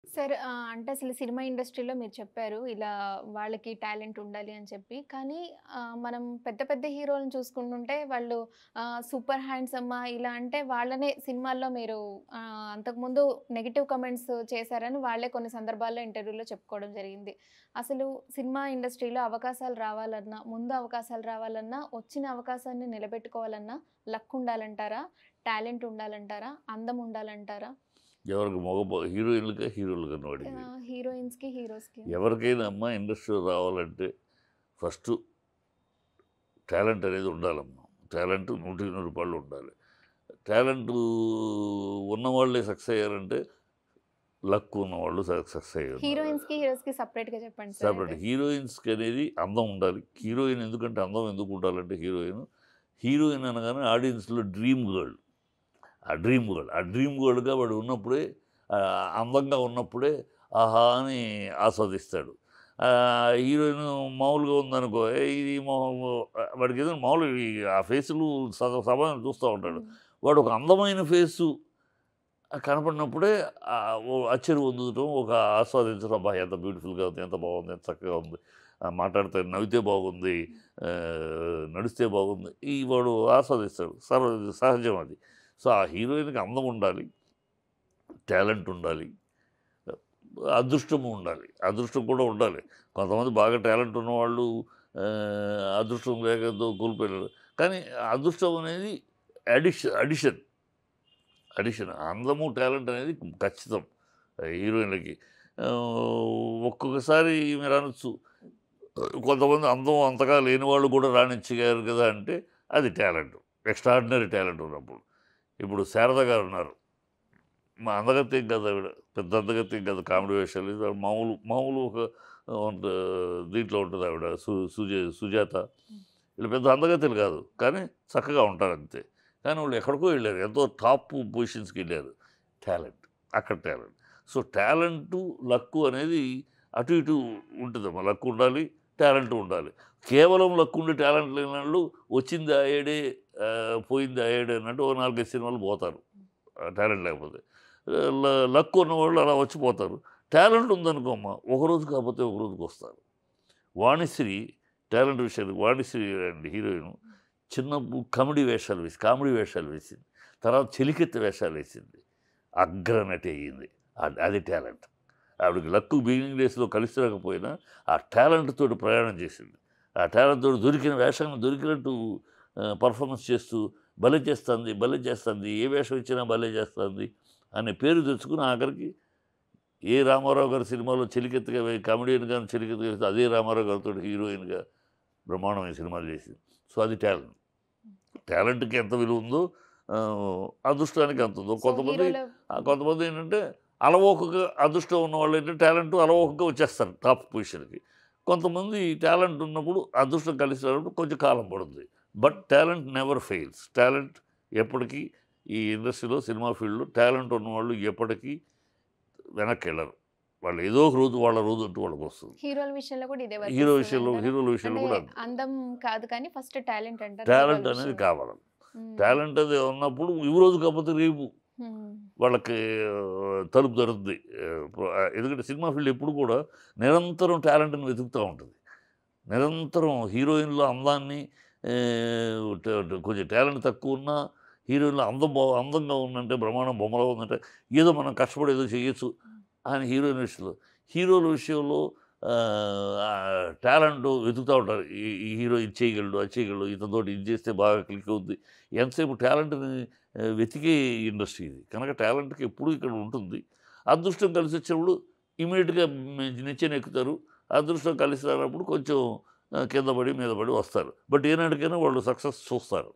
సరే అంటే అసలు సినిమా ఇండస్ట్రీలో మీరు చెప్పారు. ఇలా వాళ్ళకి టాలెంట్ ఉండాలి అని చెప్పి. కానీ మనం పెద్ద పెద్ద హీరోలను చూసుకుంటుంటే వాళ్ళు సూపర్ హ్యాండ్సమ్మా ఇలా అంటే వాళ్ళనే సినిమాల్లో మీరు అంతకుముందు నెగెటివ్ కామెంట్స్ చేశారని వాళ్ళే కొన్ని సందర్భాల్లో ఇంటర్వ్యూలో చెప్పుకోవడం జరిగింది. అసలు సినిమా ఇండస్ట్రీలో అవకాశాలు రావాలన్నా, ముందు అవకాశాలు రావాలన్నా, వచ్చిన అవకాశాన్ని నిలబెట్టుకోవాలన్నా లక్ ఉండాలంటారా? టాలెంట్ ఉండాలంటారా? అందం ఉండాలంటారా? ఎవరికి హీరోయిన్‌లకా? హీరోలకా నువ్వు అడిగేది? హీరోయిన్స్‌కి, హీరోస్‌కి. ఎవరికైనా అమ్మా ఇండస్ట్రీలో రావాలంటే ఫస్టు టాలెంట్ అనేది ఉండాలమ్మా. టాలెంట్ 100% ఉండాలి. టాలెంటు ఉన్నవాళ్ళే సక్సెస్ అయ్యారంటే లక్ ఉన్నవాళ్ళు సక్సెస్ అయ్యున్నారు. హీరోయిన్స్‌కి, హీరోస్‌కి సెపరేట్‌గా చెప్పండి సార్ సెపరేట్ అయితే. హీరోయిన్స్‌కి అనేది అందం ఉండాలి. హీరోయిన్ ఎందుకంటే అందం ఎందుకు ఉండాలంటే హీరోయిన్ అనగానే ఆడియన్స్‌లో డ్రీమ్ గర్ల్. ఆ డ్రీమ్ గర్ల్‌గా వాడు ఉన్నప్పుడే అందంగా ఉన్నప్పుడే ఆహా! అని ఆస్వాదిస్తాడు. హీరోయిన్ మామూలుగా ఉందనుకో, ఇది మొహము వాడికేదో మామూలుగా ఆ ఫేసులు సమాజం చూస్తా ఉంటాడు. హ్మ్. వాడు ఒక అందమైన ఫేసు కనపడినప్పుడే ఆశ్చర్యం పొందడం, ఒక ఆస్వాదించడం. అబ్బా! ఎంత బ్యూటిఫుల్‌గా ఉంది, ఎంత బాగుంది, ఎంత చక్కగా ఉంది. మాట్లాడితే నవ్వితే బాగుంది, నడిస్తే బాగుంది. వాడు ఆస్వాదిస్తాడు. సహజం అది. సో, ఆ హీరోయిన్‌కి అందం ఉండాలి, టాలెంట్ ఉండాలి, అదృష్టము ఉండాలి. అదృష్టం కూడా ఉండాలి. కొంతమంది బాగా టాలెంట్ ఉన్నవాళ్ళు అదృష్టం లేకతో కోల్పోయారు. కానీ అదృష్టం అనేది అడిషన్. అందము, టాలెంట్ అనేది ఖచ్చితం హీరోయిన్‌లకి. ఒక్కొక్కసారి మీరనొచ్చు, కొంతమంది అందం అంతగా లేని వాళ్ళు కూడా రాణించగారు కదా! అంటే అది టాలెంట్. ఎక్స్ట్రార్డినరీ టాలెంట్ ఉన్నప్పుడు. ఇప్పుడు శారద గారున్నారు. అందగత్తెం కాదు ఆవిడ. పెద్ద అందగత్తెం కాదు. కామెడీ వేషాలు మామూలు మామూలు ఒక ఉంట దీంట్లో ఉంటదావిడ. సుజాత. హ్మ్. వీళ్ళు పెద్ద అందగత్తెలు కాదు. కానీ చక్కగా ఉంటారంతే. కానీ వాళ్ళు ఎక్కడికో ఎళ్లారు. ఎంతో టాప్ పొజిషన్స్‌కెళ్లారు. టాలెంట్. అక్కడ టాలెంట్. సో, టాలెంటు, లక్కు అనేది అటు ఇటు ఉంటదమ్మా. లక్ ఉండాలి, టాలెంట్ ఉండాలి. కేవలం లక్ ఉండి టాలెంట్ లేనోళ్ళు వచ్చింది ఆ ఏడే, పోయింది ఆ ఏడే అన్నట్టు ఓ 4, 5 సినిమాలు పోతారు. టాలెంట్ లేకపోతే. లక్ ఉన్నవాళ్ళు అలా వచ్చిపోతారు. టాలెంట్ ఉందనుకోమ్మా, ఒకరోజు కాకపోతే ఒక రోజుకొస్తారు. వాణిశ్రీ టాలెంట్ విషయానికి వాణిశ్రీ అండి హీరోయిన్. చిన్నప్పుడు కామెడీ వేషాలు వేసింది. తర్వాత చెలికెత్తి వేషాలు వేసింది. అగ్రనటి అయింది. అది టాలెంట్. ఆవిడకి లక్ బిగినింగ్ డేస్‌లో కలిసి రాకపోయినా, ఆ టాలెంట్ తోటి ప్రయాణం చేసింది. ఆ టాలెంట్ తోటి దొరికిన వేషాన్ని దొరికినట్టు పెర్ఫార్మన్స్ చేస్తూ భలే చేస్తంది. ఏ వేషం ఇచ్చినా భలే చేస్తంది అనే పేరు తెచ్చుకొని ఆఖరికి రామారావు గారి సినిమాలో చెలికెత్తుగా కామెడియన్‌గాను చెలికెత్తుగా వేస్తే అదే రామారావు గారితోటి హీరోయిన్‌గా బ్రహ్మాండమైన సినిమాలు చేసింది. సో, అది టాలెంట్. టాలెంట్‌కి ఎంత విలువ ఉందో అదృష్టానికి అంత ఉందో. సో, హీరోల కొంతమందేంటంటే అలవోకగా అదృష్టం ఉన్నవాళ్ళేంటంటే టాలెంట్ అలవోకగా వచ్చేస్తారు టాప్ పొజిషన్‌కి. కొంతమంది టాలెంట్ ఉన్నప్పుడు అదృష్టం కలిసి రావడం కొంచెం కాలం పడుతుంది. But talent never fails. Talent ఎప్పటికీ ఈ ఇండస్ట్రీలో సినిమా ఫీల్డ్‌లో టాలెంట్ ఉన్నవాళ్ళు ఎప్పటికీ వెనక్కెళ్ళరు. వాళ్ళు ఏదో ఒక రోజు వాళ్ళ రోజు అంటూ వాళ్ళకొస్తుంది. హీరోల విషయంలో కూడా ఇదే వర్తిస్తదంటారా? హీరోల విషయంలో అంటే కూడా అంతే. అందం కాదు కానీ ఫస్ట్ టాలెంట్ అంటారు హీరోల టాలెంట్ అనేది విషయంలో. కావాలి. హ్మ్. టాలెంట్ అది ఉన్నప్పుడు ఈ రోజు కాకపోతే రేపు హ్మ్. వాళ్ళకి తలుపు తెరుద్ది. ఎందుకంటే సినిమా ఫీల్డ్ ఎప్పుడు కూడా నిరంతరం టాలెంట్‌ని వెతుకుతా ఉంటది. నిరంతరం హీరోయిన్‌లో అందాన్ని ఆహ్, ట ట కొంచెం టాలెంట్ తక్కువున్నా హీరోయిన్‌లో అందంగా ఉందంటే బ్రహ్మాండం బొమ్మలా ఉందంటే ఏదో మనం కష్టపడి ఏదో చేయొచ్చు హ్మ్. అని హీరోయిన్ విషయంలో. హీరోల విషయంలో టాలెంట్ వెతుకుతా ఉంటారు. ఈ హీరో ఇది చేయగలడు, అది చేయగలడు, ఇతనితోటి ఇది చేస్తే బాగా క్లిక్ అవుద్ది. ఎంతసేపు టాలెంట్‌ని వెతికే ఇండస్ట్రీ ఇది. కనుక టాలెంట్‌కి ఎప్పుడూ ఇక్కడ ఉంటుంది. అదృష్టం కలిసొచ్చినప్పుడు ఇమ్మీడియేట్‌గా నిచ్చెనెక్కుతారు. అదృష్టం కలిసి రానప్పుడు కొంచెం కింద పడి, మీద పడి వస్తారు. బట్ ఏనాటికైనా వాళ్ళు సక్సెస్ చూస్తారు.